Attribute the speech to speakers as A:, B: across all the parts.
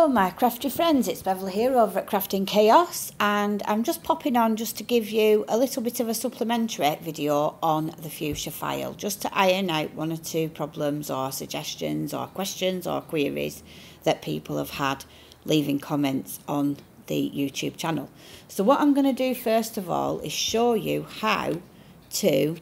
A: Hello my crafty friends, it's Beverleigh here over at Crafting Chaos, and I'm just popping on just to give you a little bit of a supplementary video on the fuchsia file, just to iron out one or two problems or suggestions or questions or queries that people have had leaving comments on the YouTube channel. So what I'm going to do first of all is show you how to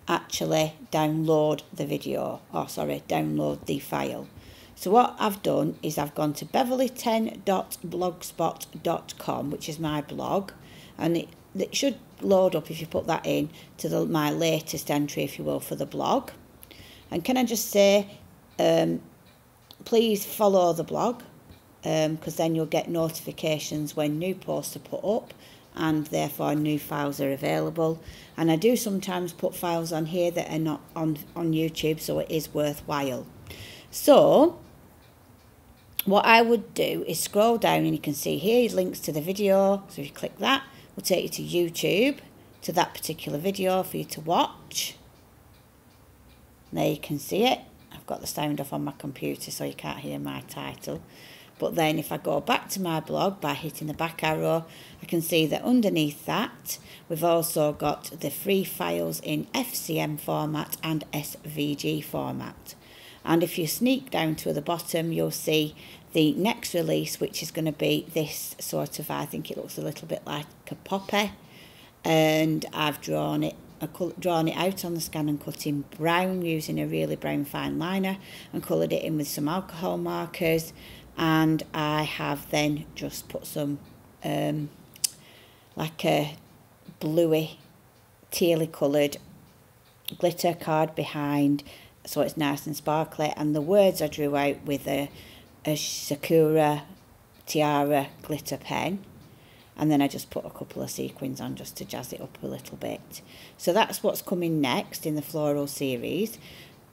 A: actually download the video, download the file. So what I've done is I've gone to beverleigh10.blogspot.com, which is my blog, and it should load up if you put that in to my latest entry, if you will, for the blog. And can I just say, please follow the blog, because then you'll get notifications when new posts are put up, and therefore new files are available. And I do sometimes put files on here that are not on YouTube, so it is worthwhile. So what I would do is scroll down, and you can see here links to the video. So if you click that, it will take you to YouTube, to that particular video for you to watch. There you can see it. I've got the sound off on my computer so you can't hear my title. But then if I go back to my blog by hitting the back arrow, I can see that underneath that we've also got the free files in FCM format and SVG format. And if you sneak down to the bottom, you'll see the next release, which is going to be this sort of, I think it looks a little bit like a poppy. And I've drawn it out on the scan and cut in brown using a really brown fine liner and coloured it in with some alcohol markers. And I have then just put some like a bluey, tealy coloured glitter card behind, so it's nice and sparkly, and the words I drew out with a Sakura tiara glitter pen, and then I just put a couple of sequins on just to jazz it up a little bit. So that's what's coming next in the floral series.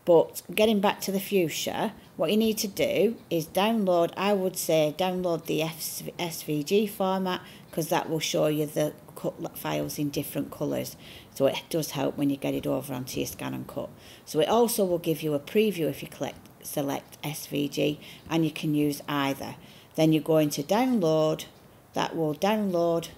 A: But getting back to the fuchsia, what you need to do is download, I would say download the SVG format, because that will show you the cut files in different colours. So it does help when you get it over onto your scan and cut. So it also will give you a preview if you select SVG, and you can use either. Then you're going to download, that will download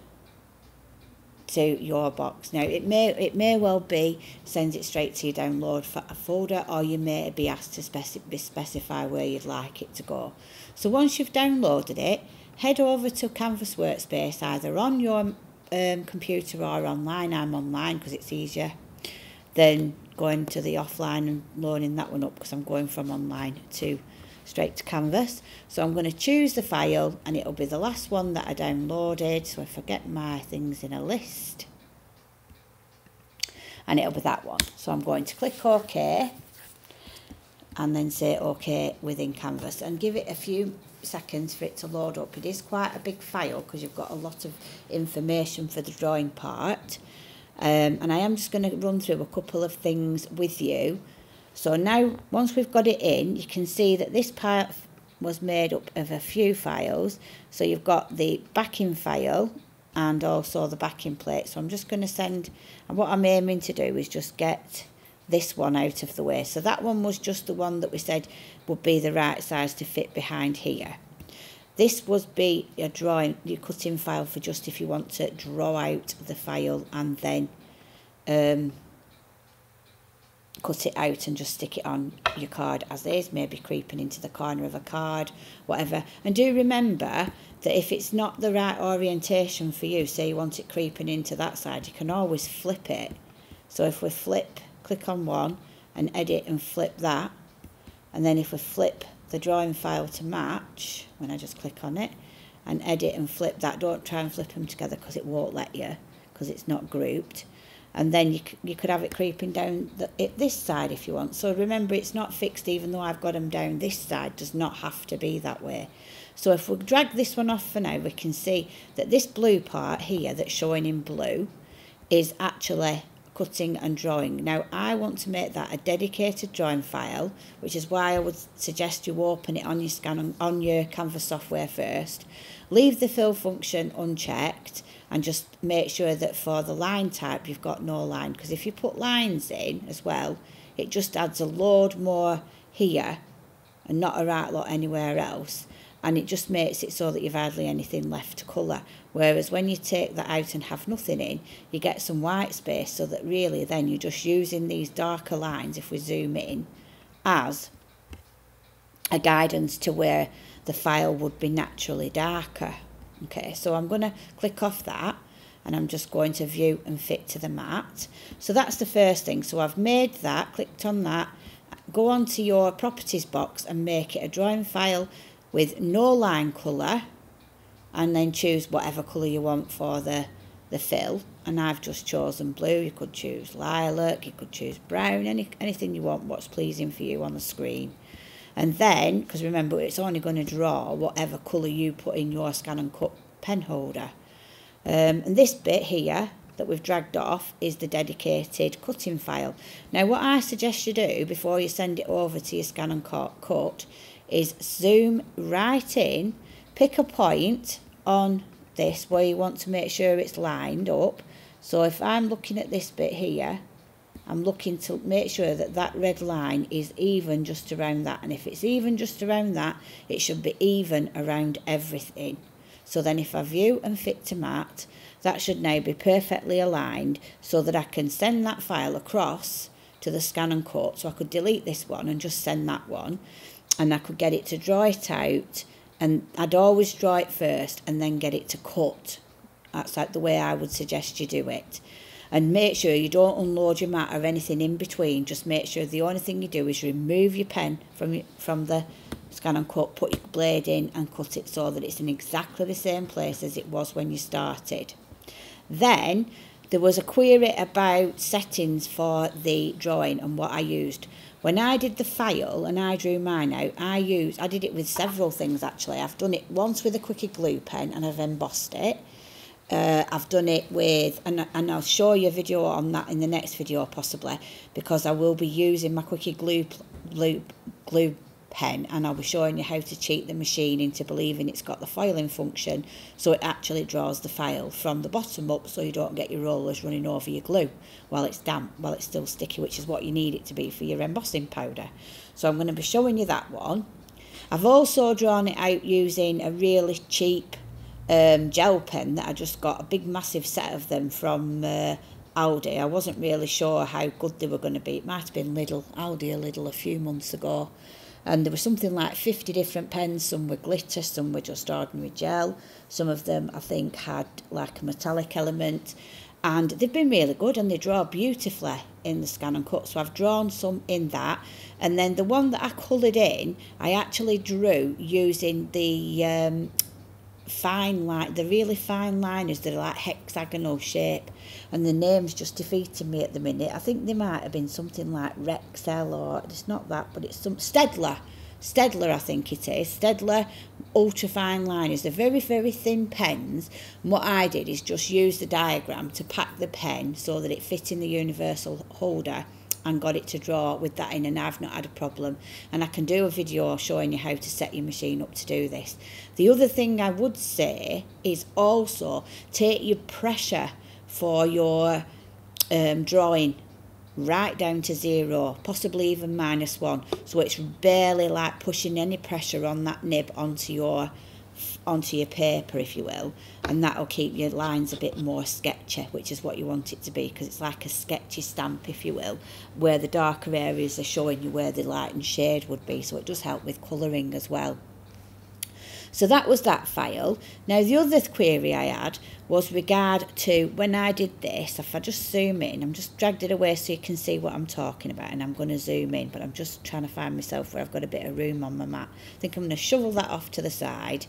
A: to your box. Now it may well be sends it straight to your download folder, or you may be asked to specify where you'd like it to go. So once you've downloaded it, head over to Canvas Workspace, either on your computer or online. I'm online because it's easier than going to the offline and loading that one up, because I'm going from online to straight to Canvas. So I'm going to choose the file, and it'll be the last one that I downloaded. So if I get my things in a list, and it'll be that one. So I'm going to click OK, and then say OK within Canvas, and give it a few seconds for it to load up. It is quite a big file because you've got a lot of information for the drawing part, and I am just going to run through a couple of things with you. So now, once we've got it in, you can see that this part was made up of a few files. So you've got the backing file and also the backing plate. So I'm just going to send, and what I'm aiming to do is just get this one out of the way. So that one was just the one that we said would be the right size to fit behind here. This would be a drawing, your cutting file for just if you want to draw out the file and then cut it out and just stick it on your card as is, maybe creeping into the corner of a card, whatever. And do remember that if it's not the right orientation for you, say you want it creeping into that side, you can always flip it. So if we click on one and edit and flip that, and then if we flip the drawing file to match, when I just click on it and edit and flip that, don't try and flip them together because it won't let you, because it's not grouped. And then you could have it creeping down this side if you want. So remember, it's not fixed. Even though I've got them down this side, does not have to be that way. So if we drag this one off for now, we can see that this blue part here that's showing in blue is actually cutting and drawing. Now I want to make that a dedicated drawing file, which is why I would suggest you open it on your scan on your Canvas software first. Leave the fill function unchecked, and just make sure that for the line type you've got no line, because if you put lines in as well, it just adds a load more here and not a right lot anywhere else. and it just makes it so that you've hardly anything left to colour. Whereas when you take that out and have nothing in, you get some white space, so that really then you're just using these darker lines, if we zoom in, as a guidance to where the file would be naturally darker. Okay, so I'm going to click off that, and I'm just going to view and fit to the mat. So that's the first thing. So I've made that, clicked on that, go on to your properties box and make it a drawing file with no line colour, and then choose whatever colour you want for the fill. And I've just chosen blue. You could choose lilac, you could choose brown, anything you want, what's pleasing for you on the screen. And then, because remember, it's only going to draw whatever colour you put in your scan and cut pen holder. And this bit here that we've dragged off is the dedicated cutting file. Now, what I suggest you do before you send it over to your scan and cut is zoom right in, pick a point on this where you want to make sure it's lined up. So if I'm looking at this bit here, I'm looking to make sure that that red line is even just around that. And if it's even just around that, it should be even around everything. So then if I view and fit to mat, that should now be perfectly aligned, so that I can send that file across to the scan and cut. So I could delete this one and just send that one, and I could get it to draw it out, and I'd always draw it first and then get it to cut. That's like the way I would suggest you do it. And make sure you don't unload your mat or anything in between. Just make sure the only thing you do is remove your pen from the scan and cut, put your blade in and cut it so that it's in exactly the same place as it was when you started. Then there was a query about settings for the drawing and what I used. When I did the file and I drew mine out, I did it with several things actually. I've done it once with a quickie glue pen and I've embossed it. I've done it with, and I'll show you a video on that in the next video possibly, because I will be using my quickie glue pen, and I'll be showing you how to cheat the machine into believing it's got the foiling function, so it actually draws the file from the bottom up, so you don't get your rollers running over your glue while it's damp, while it's still sticky, which is what you need it to be for your embossing powder. So I'm going to be showing you that one. I've also drawn it out using a really cheap gel pen that I just got, a big massive set of them from Aldi. I wasn't really sure how good they were going to be. It might have been Aldi or Lidl a few months ago. And there was something like 50 different pens. Some were glitter, some were just ordinary gel. Some of them, I think, had like a metallic element. And they've been really good, and they draw beautifully in the scan and cut. So I've drawn some in that. And then the one that I coloured in, I actually drew using the the really fine liners that are like hexagonal shape, and the name's just defeating me at the minute. I think they might have been something like Rexel, or it's not that, but it's some Stedler I think it is. Stedler ultra fine liners. They're very, very thin pens, and what I did is just use the diagram to pack the pen so that it fit in the universal holder, and got it to draw with that in, and I've not had a problem. And I can do a video showing you how to set your machine up to do this. The other thing I would say is also take your pressure for your drawing right down to 0, possibly even -1, so it's barely like pushing any pressure on that nib onto your paper, if you will, and that'll keep your lines a bit more sketchy, which is what you want it to be, because it's like a sketchy stamp, if you will, where the darker areas are showing you where the light and shade would be, so it does help with colouring as well. So that was that file. Now the other query I had was regard to when I did this. If I just zoom in, I'm just dragged it away so you can see what I'm talking about, and I'm going to zoom in, but I'm just trying to find myself where I've got a bit of room on my mat. I think I'm going to shovel that off to the side,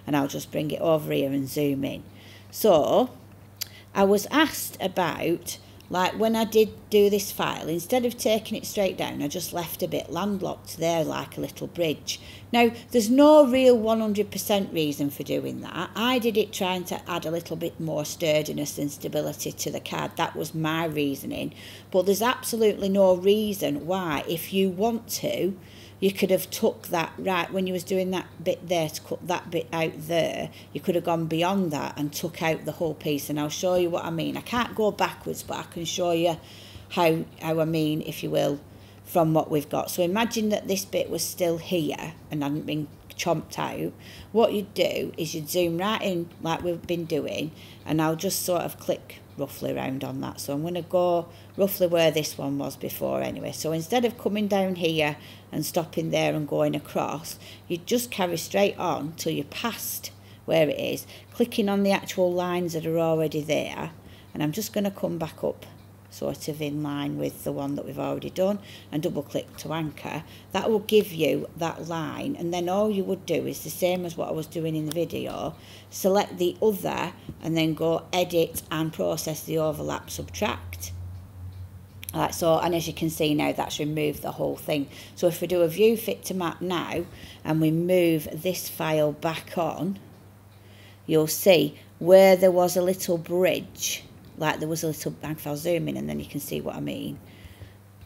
A: and I'll just bring it over here and zoom in. So I was asked about, like when I did do this file, instead of taking it straight down, I just left a bit landlocked there like a little bridge. Now, there's no real 100% reason for doing that. I did it trying to add a little bit more sturdiness and stability to the card. That was my reasoning. But there's absolutely no reason why, if you want to, you could have took that, right, when you was doing that bit there to cut that bit out there, you could have gone beyond that and took out the whole piece, and I'll show you what I mean. I can't go backwards, but I can show you how I mean, if you will, from what we've got. So imagine that this bit was still here and hadn't been chomped out. What you'd do is you'd zoom right in like we've been doing, and I'll just sort of click roughly around on that. So I'm going to go roughly where this one was before anyway. So instead of coming down here and stopping there and going across, you just carry straight on till you're past where it is, clicking on the actual lines that are already there. And I'm just going to come back up sort of in line with the one that we've already done and double click to anchor. That will give you that line, and then all you would do is the same as what I was doing in the video, select the other and then go edit and process the overlap subtract. Like so, and as you can see now, that's removed the whole thing. So if we do a view fit to map now and we move this file back on, you'll see where there was a little bridge, like there was a little, if I'll zoom in and then you can see what I mean.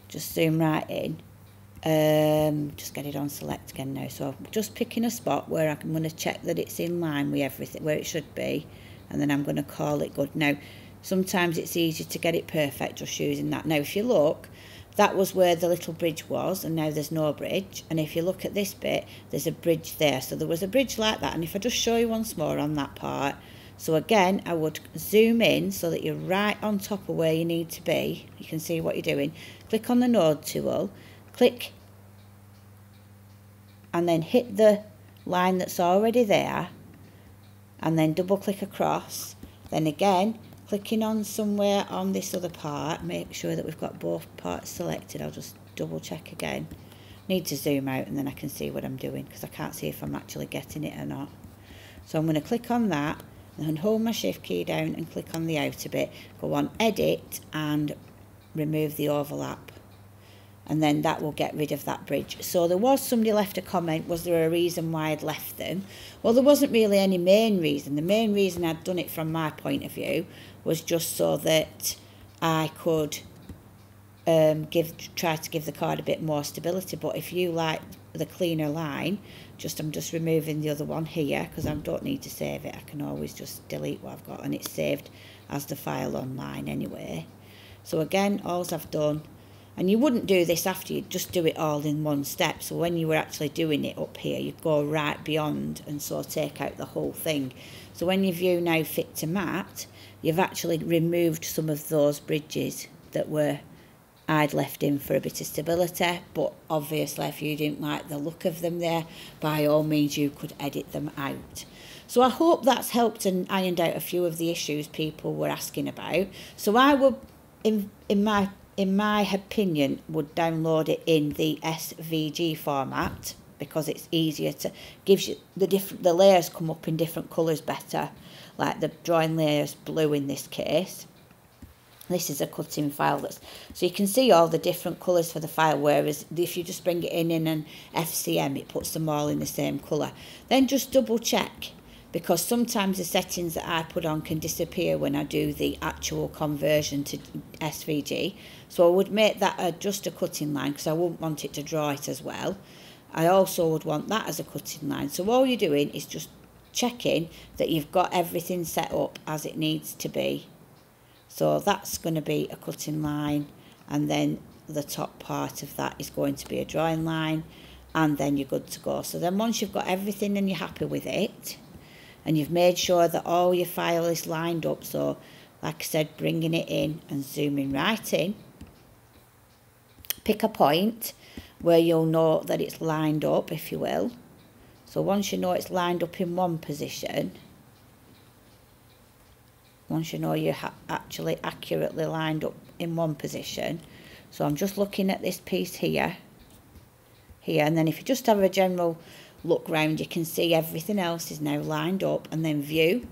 A: Just zoom right in. Just get it on select again now. So I'm just picking a spot where I'm going to check that it's in line with everything, where it should be. And then I'm going to call it good. Now, sometimes it's easier to get it perfect just using that. Now, if you look, that was where the little bridge was, and now there's no bridge. And if you look at this bit, there's a bridge there. So there was a bridge like that. And if I just show you once more on that part, so again, I would zoom in so that you're right on top of where you need to be. You can see what you're doing. Click on the node tool, click, and then hit the line that's already there, and then double click across. Then again, clicking on somewhere on this other part, make sure that we've got both parts selected. I'll just double check again. Need to zoom out and then I can see what I'm doing, because I can't see if I'm actually getting it or not. So I'm going to click on that, and hold my shift key down and click on the outer bit, go on edit and remove the overlap, and then that will get rid of that bridge. So there was somebody left a comment, was there a reason why I'd left them? Well, there wasn't really any main reason. The main reason I'd done it from my point of view was just so that I could try to give the card a bit more stability. But if you like the cleaner line, I'm just removing the other one here, because I don't need to save it. I can always just delete what I've got, and it's saved as the file online anyway. So again, all I've done, and you wouldn't do this after, you'd just do it all in one step. So when you were actually doing it up here, you'd go right beyond and so take out the whole thing. So when you view now fit to mat, you've actually removed some of those bridges that I'd left in for a bit of stability. But obviously if you didn't like the look of them there, by all means you could edit them out. So I hope that's helped and ironed out a few of the issues people were asking about. So I would, in my opinion, would download it in the SVG format, because it's easier to, gives you the layers come up in different colours better, like the drawing layers blue in this case. This is a cutting file, so you can see all the different colours for the file, whereas if you just bring it in an FCM, it puts them all in the same colour. Then just double check, because sometimes the settings that I put on can disappear when I do the actual conversion to SVG. So I would make that just a cutting line, because I wouldn't want it to draw it as well. I also would want that as a cutting line. So all you're doing is just checking that you've got everything set up as it needs to be. So that's going to be a cutting line, and then the top part of that is going to be a drawing line, and then you're good to go. So then once you've got everything and you're happy with it, and you've made sure that all your file is lined up, so like I said, bringing it in and zooming right in, pick a point where you'll know that it's lined up, if you will. So once you know it's lined up in one position, once you know you're actually accurately lined up in one position. So I'm just looking at this piece here, and then if you just have a general look round, you can see everything else is now lined up, and then view,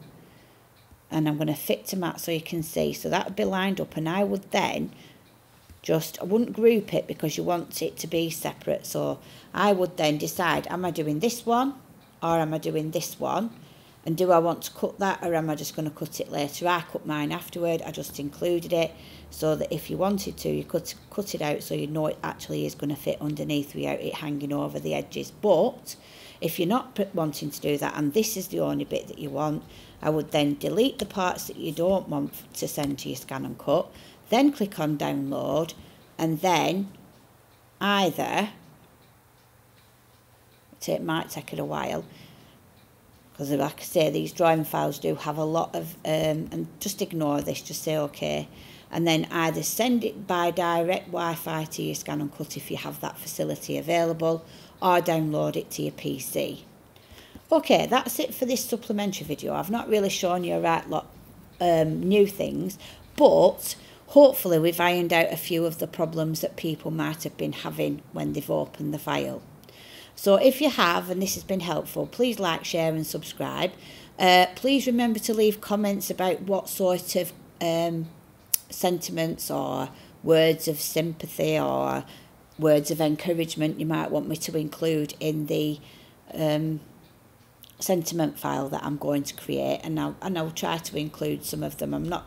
A: and I'm going to fit to mat so you can see. So that would be lined up, and I would then I wouldn't group it because you want it to be separate. So I would then decide, am I doing this one or am I doing this one? And do I want to cut that, or am I just going to cut it later? I cut mine afterward. I just included it so that if you wanted to, you could cut it out so you know it actually is going to fit underneath without it hanging over the edges. But if you're not wanting to do that, and this is the only bit that you want, I would then delete the parts that you don't want to send to your scan and cut, then click on download, and then either, it might take it a while, because like I say, these drawing files do have a lot of, and just ignore this, just say okay, and then either send it by direct Wi-Fi to your Scan and Cut if you have that facility available, or download it to your PC. Okay, that's it for this supplementary video. I've not really shown you a right lot new things, but hopefully we've ironed out a few of the problems that people might have been having when they've opened the file. So if you have, and this has been helpful, please like, share and subscribe. Please remember to leave comments about what sort of sentiments or words of sympathy or words of encouragement you might want me to include in the sentiment file that I'm going to create, and I'll try to include some of them. I'm not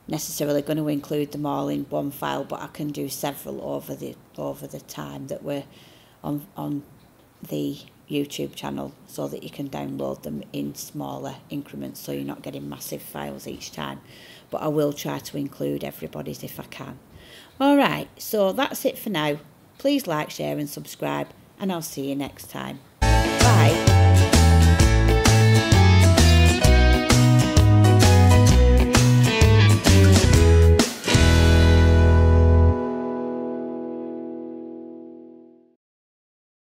A: necessarily going to include them all in one file, but I can do several over the time that we're on the YouTube channel, so that you can download them in smaller increments, so you're not getting massive files each time. But I will try to include everybody's if I can. Alright, so that's it for now. Please like, share and subscribe, and I'll see you next time.